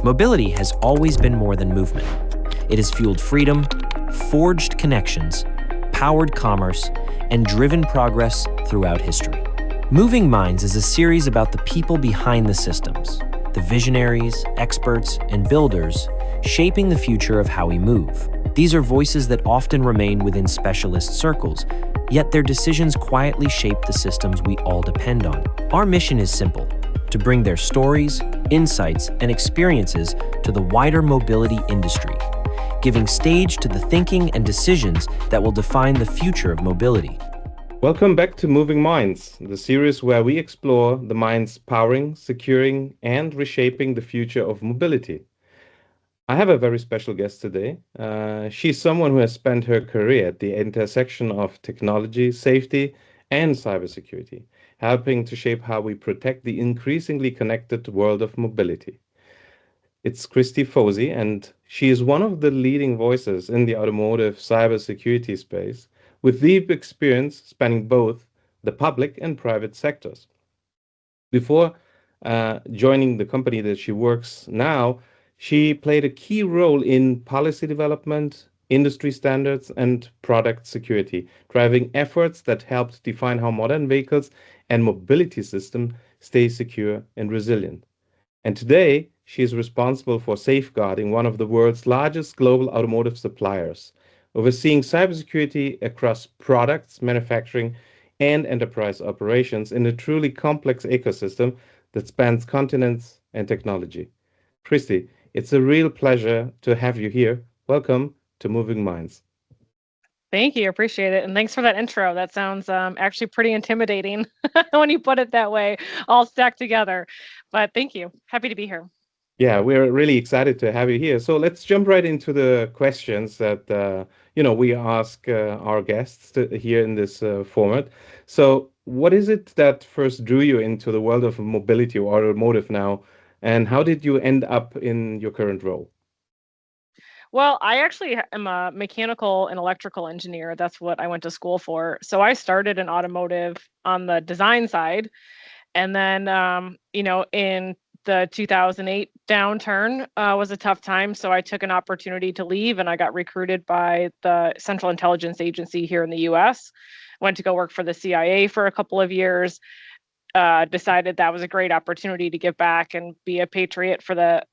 Mobility has always been more than movement. It has fueled freedom, forged connections, powered commerce, and driven progress throughout history. Moving Minds is a series about the people behind the systems, the visionaries, experts, and builders shaping the future of how we move. These are voices that often remain within specialist circles, yet their decisions quietly shape the systems we all depend on. Our mission is simple: to bring their stories, insights, and experiences to the wider mobility industry, giving stage to the thinking and decisions that will define the future of mobility. Welcome back to Moving Minds, the series where we explore the minds powering, securing, and reshaping the future of mobility. I have a very special guest today. She's someone who has spent her career at the intersection of technology, safety, and cybersecurity, helping to shape how we protect the increasingly connected world of mobility. It's Kristie Pfosi, and she is one of the leading voices in the automotive cybersecurity space, with deep experience spanning both the public and private sectors. Before joining the company that she works now, she played a key role in policy development, industry standards, and product security, driving efforts that helped define how modern vehicles and mobility systems stay secure and resilient. And today, she is responsible for safeguarding one of the world's largest global automotive suppliers, overseeing cybersecurity across products, manufacturing, and enterprise operations in a truly complex ecosystem that spans continents and technology. Kristie, it's a real pleasure to have you here. Welcome to Moving Minds. Thank you. Appreciate it. And thanks for that intro. That sounds actually pretty intimidating when you put it that way, all stacked together. But thank you. Happy to be here. Yeah, we're really excited to have you here. So let's jump right into the questions that we ask our guests here in this format. So, what is it that first drew you into the world of mobility or automotive now, and how did you end up in your current role? Well, I actually am a mechanical and electrical engineer. That's what I went to school for. So I started in automotive on the design side. And then, in the 2008 downturn was a tough time. So I took an opportunity to leave and I got recruited by the Central Intelligence Agency here in the US. Went to go work for the CIA for a couple of years. Decided that was a great opportunity to give back and be a patriot for the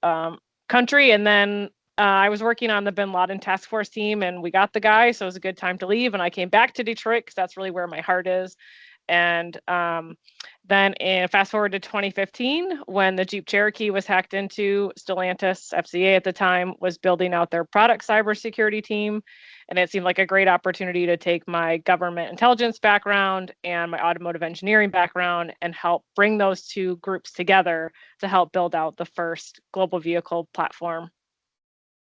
country. And then I was working on the Bin Laden task force team and we got the guy. So it was a good time to leave. And I came back to Detroit because that's really where my heart is. And then fast forward to 2015, when the Jeep Cherokee was hacked into, Stellantis, FCA at the time, was building out their product cybersecurity team. And it seemed like a great opportunity to take my government intelligence background and my automotive engineering background and help bring those two groups together to help build out the first global vehicle platform.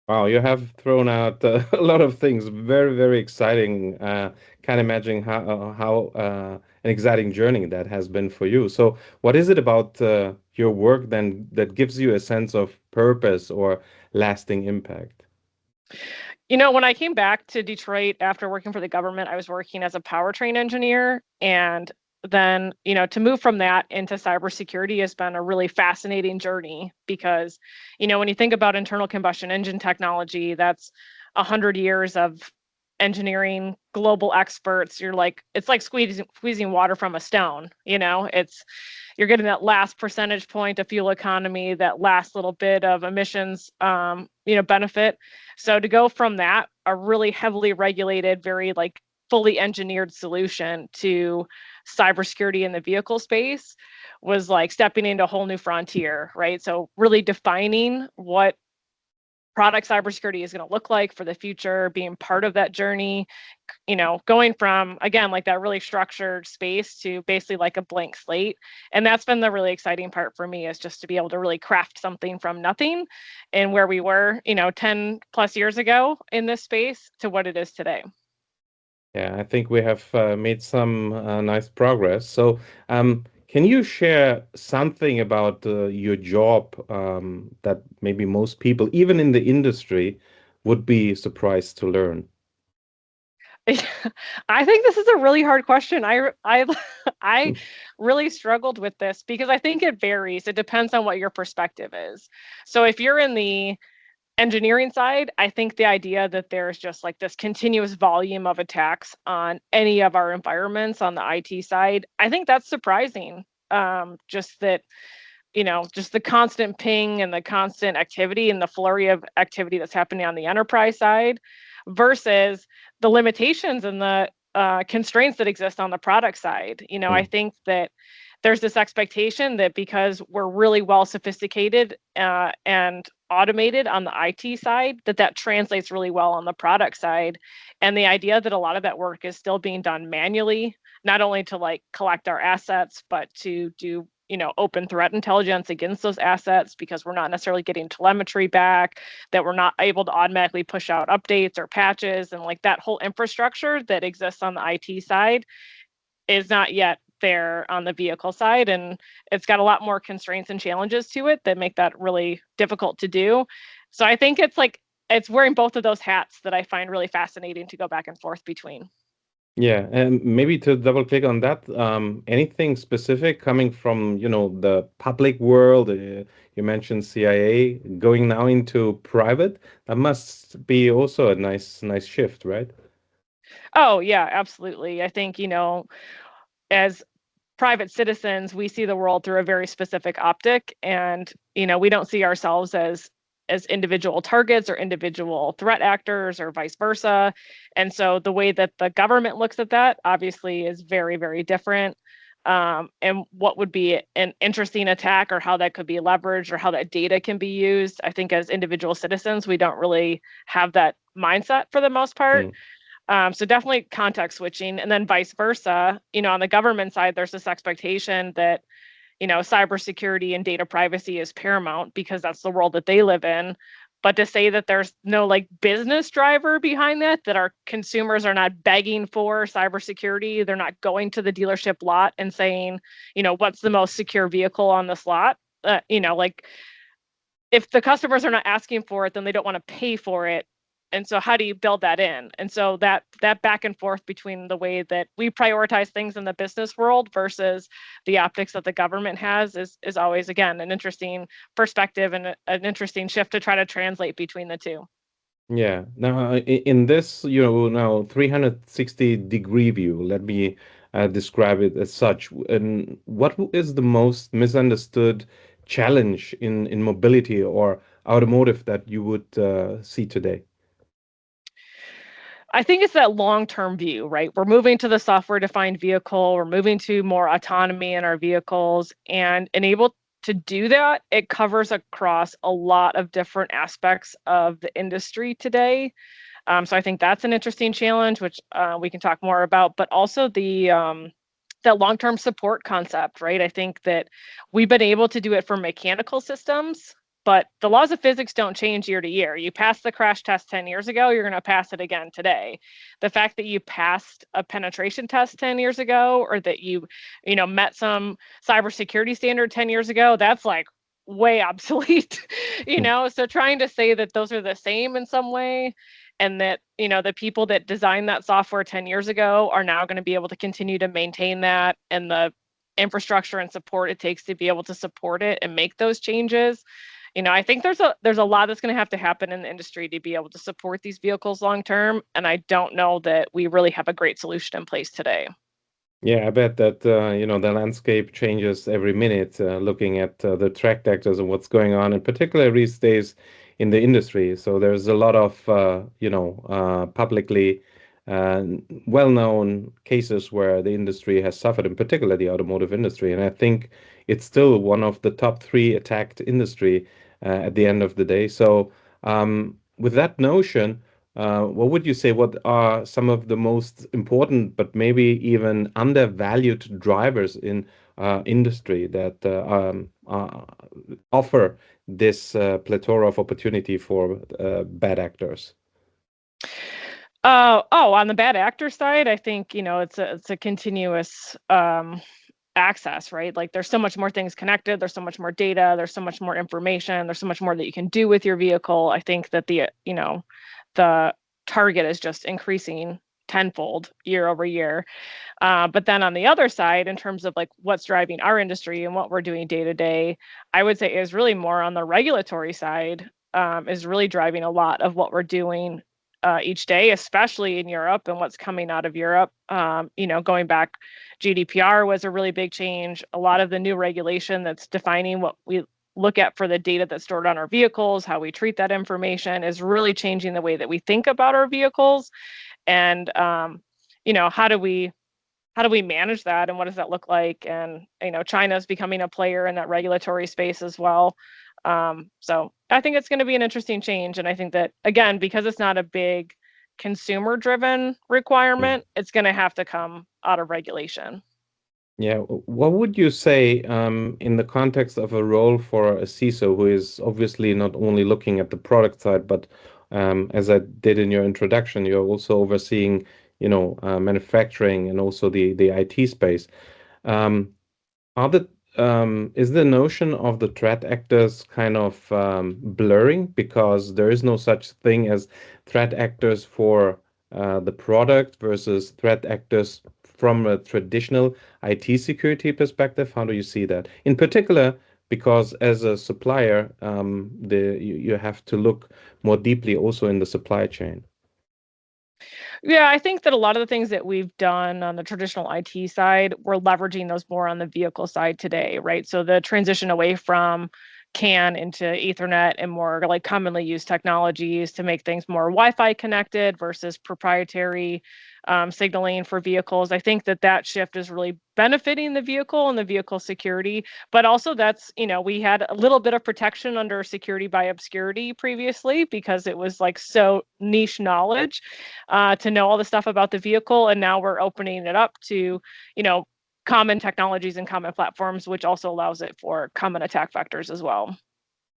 Wow, you have thrown out a lot of things. Very, very exciting. Can't imagine how an exciting journey that has been for you. So, what is it about your work then that gives you a sense of purpose or lasting impact? When I came back to Detroit after working for the government, I was working as a powertrain engineer. And then, to move from that into cybersecurity has been a really fascinating journey because, when you think about internal combustion engine technology, that's 100 years of engineering, global experts. It's like squeezing water from a stone. You're getting that last percentage point of fuel economy, that last little bit of emissions, benefit. So to go from that, a really heavily regulated, very like fully engineered solution to cybersecurity in the vehicle space was like stepping into a whole new frontier, right? So really defining what product cybersecurity is going to look like for the future, being part of that journey, going from, again, like that really structured space to basically like a blank slate. And that's been the really exciting part for me, is just to be able to really craft something from nothing and where we were, 10 plus years ago in this space to what it is today. Yeah, I think we have made some nice progress. So, can you share something about your job that maybe most people, even in the industry, would be surprised to learn? I think this is a really hard question. I really struggled with this because I think it varies. It depends on what your perspective is. So if you're in the engineering side, I think the idea that there's just like this continuous volume of attacks on any of our environments on the IT side, I think that's surprising. Just that, just the constant ping and the constant activity and the flurry of activity that's happening on the enterprise side versus the limitations and the constraints that exist on the product side. I Mm, think that there's this expectation that because we're really well sophisticated and automated on the IT side, that translates really well on the product side. And the idea that a lot of that work is still being done manually, not only to like collect our assets, but to do open threat intelligence against those assets because we're not necessarily getting telemetry back, that we're not able to automatically push out updates or patches, and like that whole infrastructure that exists on the IT side is not yet there on the vehicle side, and it's got a lot more constraints and challenges to it that make that really difficult to do. So I think it's wearing both of those hats that I find really fascinating to go back and forth between. yeah, and maybe to double click on that, anything specific coming from, the public world? You mentioned CIA going now into private. That must be also a nice shift, right? Oh yeah, absolutely. I think as private citizens, we see the world through a very specific optic, and we don't see ourselves as individual targets or individual threat actors or vice versa. And so the way that the government looks at that obviously is very, very different. And what would be an interesting attack or how that could be leveraged or how that data can be used, I think as individual citizens, we don't really have that mindset for the most part. Mm, So definitely context switching, and then vice versa. On the government side, there's this expectation that cybersecurity and data privacy is paramount because that's the world that they live in. But to say that there's no like business driver behind that our consumers are not begging for cybersecurity, they're not going to the dealership lot and saying, what's the most secure vehicle on this lot? Like if the customers are not asking for it, then they don't want to pay for it. And so how do you build that in? And so that back and forth between the way that we prioritize things in the business world versus the optics that the government has is always, again, an interesting perspective and an interesting shift to try to translate between the two. yeah. Now, in this, now 360-degree view, let me describe it as such. And what is the most misunderstood challenge in mobility or automotive that you would see today? I think it's that long-term view, right? We're moving to the software-defined vehicle. We're moving to more autonomy in our vehicles, and able to do that, it covers across a lot of different aspects of the industry today. So I think that's an interesting challenge, which we can talk more about, but also that long-term support concept, right? I think that we've been able to do it for mechanical systems, but the laws of physics don't change year to year. You passed the crash test 10 years ago, you're going to pass it again today. The fact that you passed a penetration test 10 years ago, or that met some cybersecurity standard 10 years ago, that's like way obsolete, So trying to say that those are the same in some way, and that the people that designed that software 10 years ago are now going to be able to continue to maintain that, and the infrastructure and support it takes to be able to support it and make those changes. I think there's a lot that's going to have to happen in the industry to be able to support these vehicles long term, and I don't know that we really have a great solution in place today. Yeah, I bet that the landscape changes every minute, looking at the track actors and what's going on, in particular these days in the industry. So there's a lot of publicly uh, well-known cases where the industry has suffered, in particular the automotive industry. And I think it's still one of the top three attacked industry at the end of the day. So with that notion. What would you say? What are some of the most important, but maybe even undervalued drivers in industry that offer this plethora of opportunity for bad actors? On the bad actor side, I think it's a continuous access, right? Like there's so much more things connected, there's so much more data, there's so much more information, there's so much more that you can do with your vehicle. I think that the target is just increasing tenfold year over year. But then on the other side, in terms of like what's driving our industry and what we're doing day to day, I would say is really more on the regulatory side, is really driving a lot of what we're doing each day, especially in Europe and what's coming out of Europe. Going back, GDPR was a really big change. A lot of the new regulation that's defining what we look at for the data that's stored on our vehicles, how we treat that information is really changing the way that we think about our vehicles. And how do we manage that, and what does that look like? And China's becoming a player in that regulatory space as well. So I think it's going to be an interesting change, and I think that again, because it's not a big consumer driven requirement, it's going to have to come out of regulation. Yeah, what would you say in the context of a role for a CISO who is obviously not only looking at the product side, but as I did in your introduction, you're also overseeing, manufacturing and also the IT space. Um, are the is the notion of the threat actors kind of blurring because there is no such thing as threat actors for the product versus threat actors from a traditional IT security perspective? How do you see that? In particular, because as a supplier, you have to look more deeply also in the supply chain. Yeah, I think that a lot of the things that we've done on the traditional IT side, we're leveraging those more on the vehicle side today, right? So the transition away from CAN into Ethernet and more like commonly used technologies to make things more Wi-Fi connected versus proprietary signaling for vehicles. I think that that shift is really benefiting the vehicle and the vehicle security, but also we had a little bit of protection under security by obscurity previously because it was like so niche knowledge to know all the stuff about the vehicle. And now we're opening it up to, common technologies and common platforms, which also allows it for common attack vectors as well.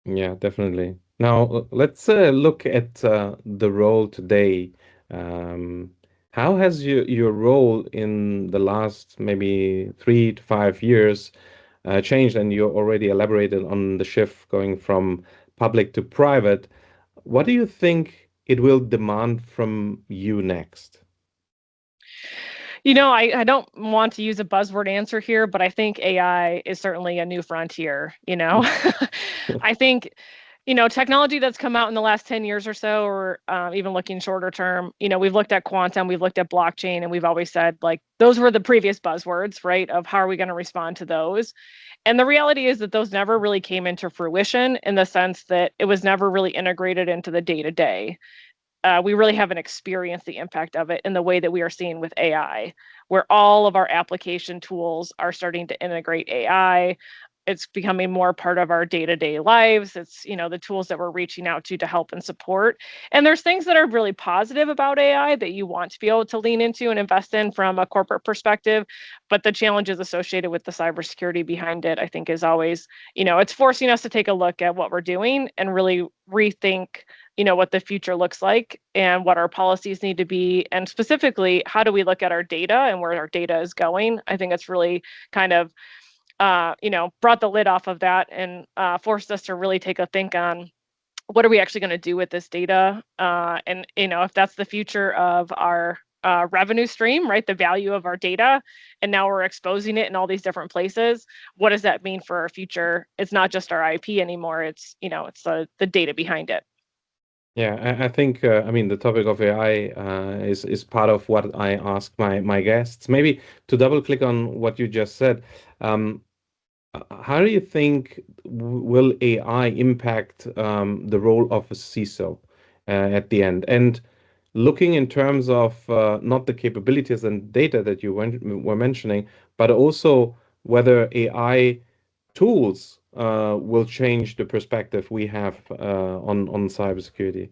Yeah, definitely. Now, let's look at the role today. Um, how has your role in the last maybe 3 to 5 years changed? And you already elaborated on the shift going from public to private. What do you think it will demand from you next? I don't want to use a buzzword answer here, but I think AI is certainly a new frontier. I think, technology that's come out in the last 10 years or so, or even looking shorter term, we've looked at quantum, we've looked at blockchain, and we've always said, like, those were the previous buzzwords, right? Of how are we going to respond to those? And the reality is that those never really came into fruition in the sense that it was never really integrated into the day to day. We really haven't experienced the impact of it in the way that we are seeing with AI, where all of our application tools are starting to integrate AI. It's becoming more part of our day-to-day lives. It's, the tools that we're reaching out to help and support. And there's things that are really positive about AI that you want to be able to lean into and invest in from a corporate perspective. But the challenges associated with the cybersecurity behind it, I think, is always, it's forcing us to take a look at what we're doing and really rethink what the future looks like and what our policies need to be, and specifically how do we look at our data and where our data is going. I think it's really kind of brought the lid off of that and forced us to really take a think on what are we actually going to do with this data, and if that's the future of our revenue stream, right? The value of our data, and now we're exposing it in all these different places. What does that mean for our future? It's not just our IP anymore. It's it's the data behind it. Yeah, I think I mean the topic of AI is part of what I ask my guests. Maybe to double click on what you just said, um, how do you think will AI impact the role of a CISO at the end? And looking in terms of not the capabilities and data that you were mentioning, but also whether AI tools will change the perspective we have on cybersecurity.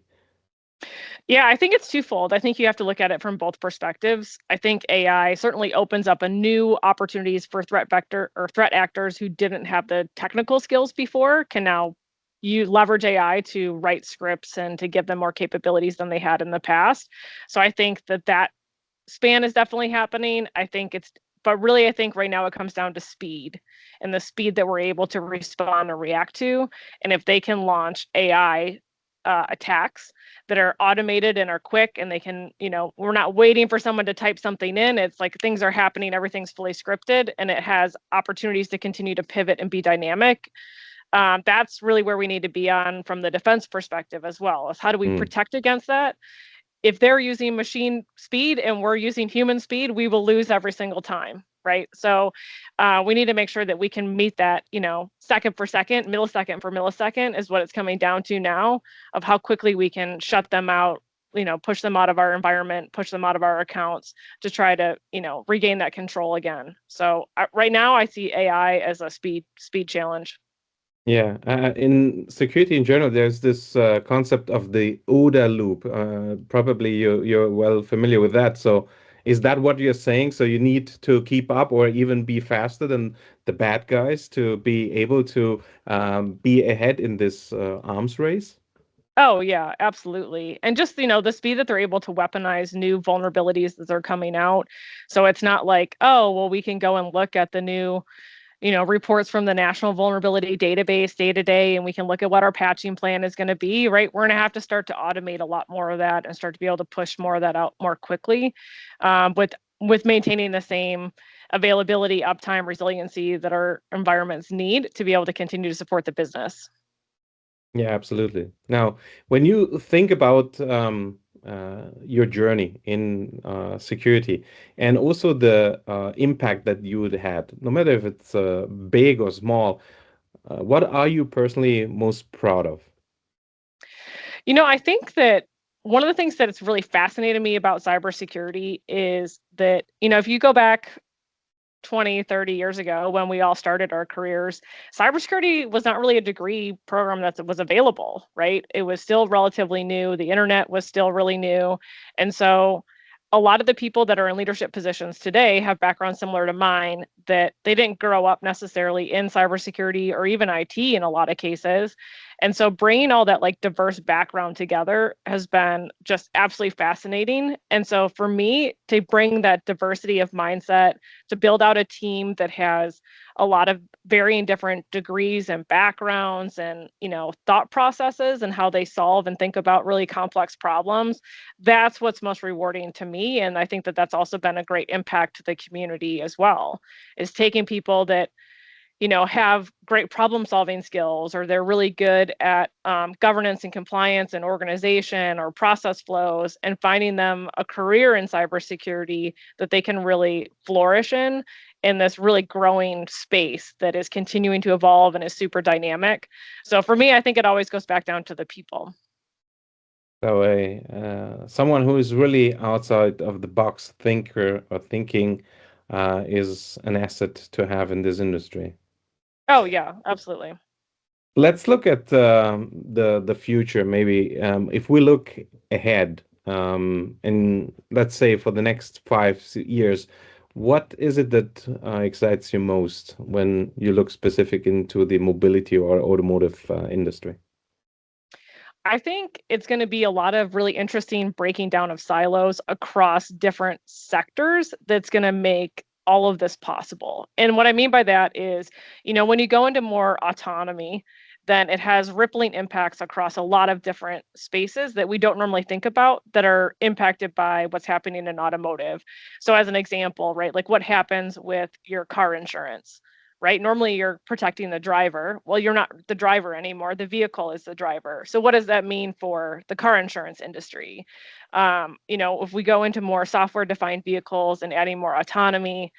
Yeah, I think it's twofold. I think you have to look at it from both perspectives. I think AI certainly opens up a new opportunities for threat vector or threat actors who didn't have the technical skills before can now you leverage AI to write scripts and to give them more capabilities than they had in the past. So I think that span is definitely happening. But really, I think right now it comes down to speed and the speed that we're able to respond or react to. And if they can launch AI attacks that are automated and are quick, and they can, we're not waiting for someone to type something in. It's like things are happening, everything's fully scripted, and it has opportunities to continue to pivot and be dynamic. That's really where we need to be on from the defense perspective as well, is how do we protect against that? If they're using machine speed and we're using human speed, we will lose every single time, right? So we need to make sure that we can meet that, second for second, millisecond for millisecond is what it's coming down to now, of how quickly we can shut them out, push them out of our environment, push them out of our accounts to try to, regain that control again. So right now I see AI as a speed challenge. Yeah, in security in general, there's this concept of the OODA loop. Probably you're well familiar with that. So, is that what you're saying? So you need to keep up or even be faster than the bad guys to be able to be ahead in this arms race? Oh yeah, absolutely. And just, the speed that they're able to weaponize new vulnerabilities as they're coming out. So it's not like, oh, well, we can go and look at the new, reports from the National Vulnerability Database day to day, and we can look at what our patching plan is going to be, right? We're going to have to start to automate a lot more of that and start to be able to push more of that out more quickly, with maintaining the same availability, uptime, resiliency that our environments need to be able to continue to support the business. Yeah, absolutely. Now, when you think about your journey in security and also the impact that you would had, no matter if it's big or small, what are you personally most proud of? I think that one of the things that it's really fascinated me about cybersecurity is that, if you go back 20, 30 years ago when we all started our careers, cybersecurity was not really a degree program that was available, right? It was still relatively new. The internet was still really new. And so a lot of the people that are in leadership positions today have backgrounds similar to mine, that they didn't grow up necessarily in cybersecurity or even IT in a lot of cases. And so bringing all that like diverse background together has been just absolutely fascinating. And so for me to bring that diversity of mindset, to build out a team that has a lot of varying different degrees and backgrounds and, thought processes and how they solve and think about really complex problems, that's what's most rewarding to me. And I think that that's also been a great impact to the community as well, is taking people that have great problem solving skills, or they're really good at governance and compliance and organization or process flows, and finding them a career in cybersecurity that they can really flourish in this really growing space that is continuing to evolve and is super dynamic. So for me, I think it always goes back down to the people. So, someone who is really outside of the box thinker or thinking is an asset to have in this industry. Oh yeah, absolutely. Let's look at the future. Maybe if we look ahead, and let's say for the next 5 years, what is it that excites you most when you look specific into the mobility or automotive industry? I think it's going to be a lot of really interesting breaking down of silos across different sectors that's going to make all of this possible. And what I mean by that is, when you go into more autonomy, then it has rippling impacts across a lot of different spaces that we don't normally think about that are impacted by what's happening in automotive. So, as an example, right, like what happens with your car insurance? Right? Normally you're protecting the driver. Well, you're not the driver anymore. The vehicle is the driver. So what does that mean for the car insurance industry? If we go into more software defined vehicles and adding more autonomy,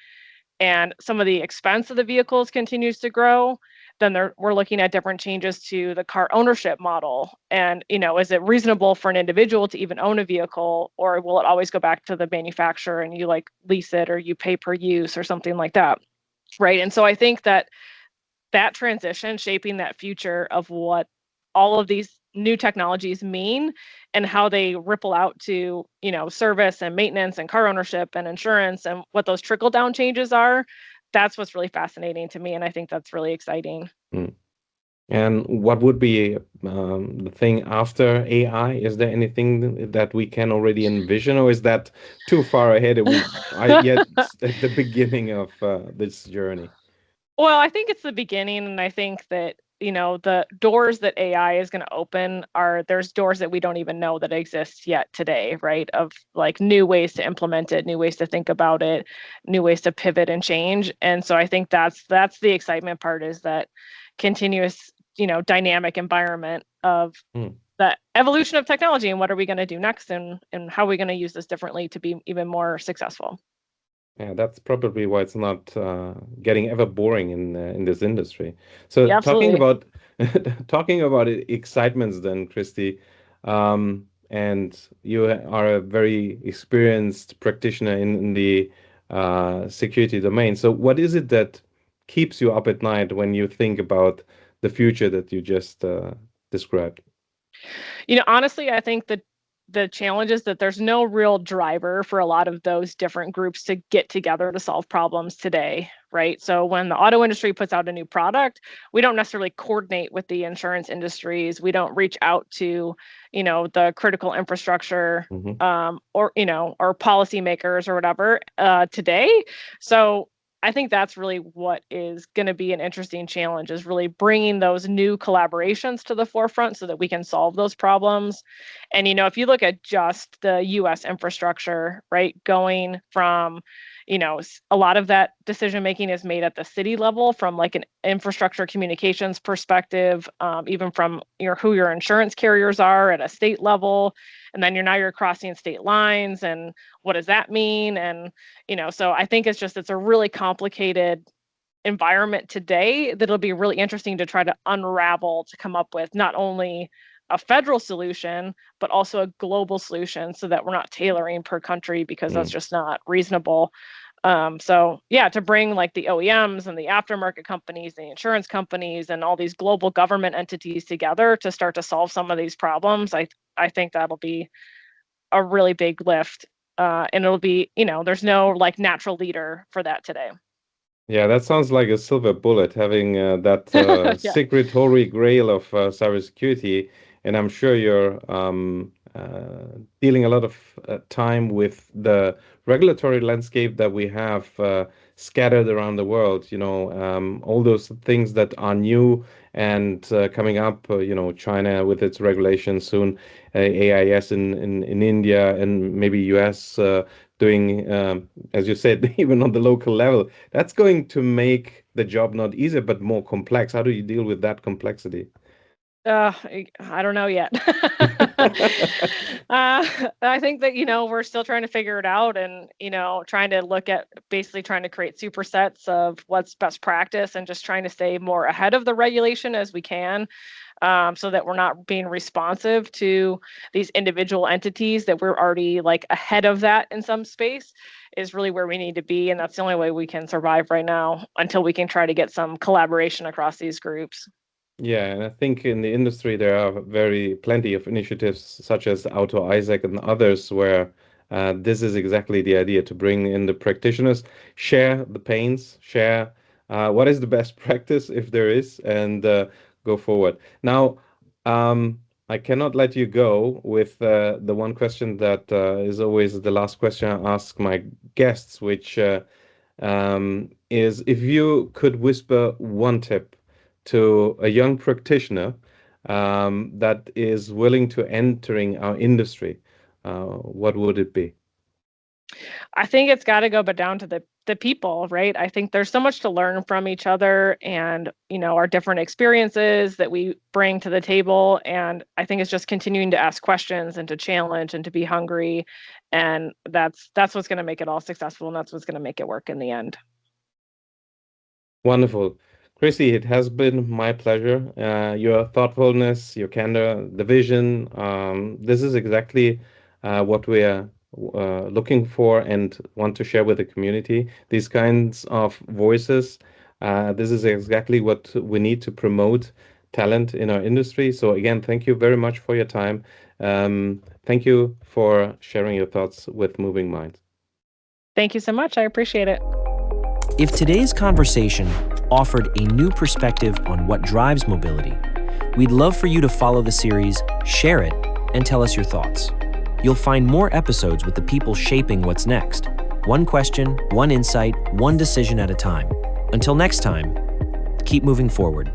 and some of the expense of the vehicles continues to grow, then we're looking at different changes to the car ownership model. And, is it reasonable for an individual to even own a vehicle, or will it always go back to the manufacturer and you like lease it or you pay per use or something like that? Right. And so I think that transition, shaping that future of what all of these new technologies mean and how they ripple out to, service and maintenance and car ownership and insurance, and what those trickle down changes are, that's what's really fascinating to me. And I think that's really exciting. Mm. And what would be the thing after AI? Is there anything that we can already envision, or is that too far ahead? Are we yet at the beginning of this journey? Well, I think it's the beginning, and I think that the doors that AI is going to open there's doors that we don't even know that exist yet today, right? Of like new ways to implement it, new ways to think about it, new ways to pivot and change. And so I think that's the excitement part, is that continuous, dynamic environment of the evolution of technology, and what are we going to do next, and how are we going to use this differently to be even more successful. Yeah, that's probably why it's not getting ever boring in this industry. So Yeah, talking absolutely. about talking about excitements, then, Kristie, and you are a very experienced practitioner in the security domain. So what is it that keeps you up at night when you think about the future that you just described? Honestly, I think that the challenge is that there's no real driver for a lot of those different groups to get together to solve problems today, right? So when the auto industry puts out a new product, we don't necessarily coordinate with the insurance industries. We don't reach out to, the critical infrastructure, Hmm. or policymakers or whatever today. So I think that's really what is going to be an interesting challenge, is really bringing those new collaborations to the forefront so that we can solve those problems. And, if you look at just the US infrastructure, right, going from, a lot of that decision making is made at the city level from like an infrastructure communications perspective, even from who your insurance carriers are at a state level. And then you're crossing state lines, and what does that mean? And so I think it's a really complicated environment today that'll be really interesting to try to unravel, to come up with not only a federal solution, but also a global solution, so that we're not tailoring per country, because that's just not reasonable. So yeah, to bring like the OEMs and the aftermarket companies, the insurance companies, and all these global government entities together to start to solve some of these problems, I think that'll be a really big lift. And it'll be, there's no like natural leader for that today. Yeah, that sounds like a silver bullet, having that Yeah. secret holy grail of cybersecurity. And I'm sure you're dealing a lot of time with the regulatory landscape that we have scattered around the world. All those things that are new and coming up. China with its regulations soon, AIS in India, and maybe US doing, as you said, even on the local level. That's going to make the job not easier, but more complex. How do you deal with that complexity? I don't know yet. I think that, we're still trying to figure it out, and, trying to look at basically trying to create supersets of what's best practice, and just trying to stay more ahead of the regulation as we can, so that we're not being responsive to these individual entities, that we're already like ahead of that in some space, is really where we need to be. And that's the only way we can survive right now, until we can try to get some collaboration across these groups. Yeah, and I think in the industry there are plenty of initiatives such as Auto Isaac and others where this is exactly the idea, to bring in the practitioners, share the pains, share what is the best practice if there is, and go forward. Now, I cannot let you go with the one question that is always the last question I ask my guests, which is, if you could whisper one tip to a young practitioner that is willing to entering our industry, what would it be? I think it's got to go but down to the people, right? I think there's so much to learn from each other, and our different experiences that we bring to the table. And I think it's just continuing to ask questions, and to challenge, and to be hungry, and that's what's going to make it all successful, and that's what's going to make it work in the end. Wonderful. Kristie, it has been my pleasure. Your thoughtfulness, your candor, the vision, this is exactly what we are looking for and want to share with the community. These kinds of voices, this is exactly what we need to promote talent in our industry. So again, thank you very much for your time. Thank you for sharing your thoughts with Moving Minds. Thank you so much. I appreciate it. If today's conversation offered a new perspective on what drives mobility, we'd love for you to follow the series, share it, and tell us your thoughts. You'll find more episodes with the people shaping what's next. One question, one insight, one decision at a time. Until next time, keep moving forward.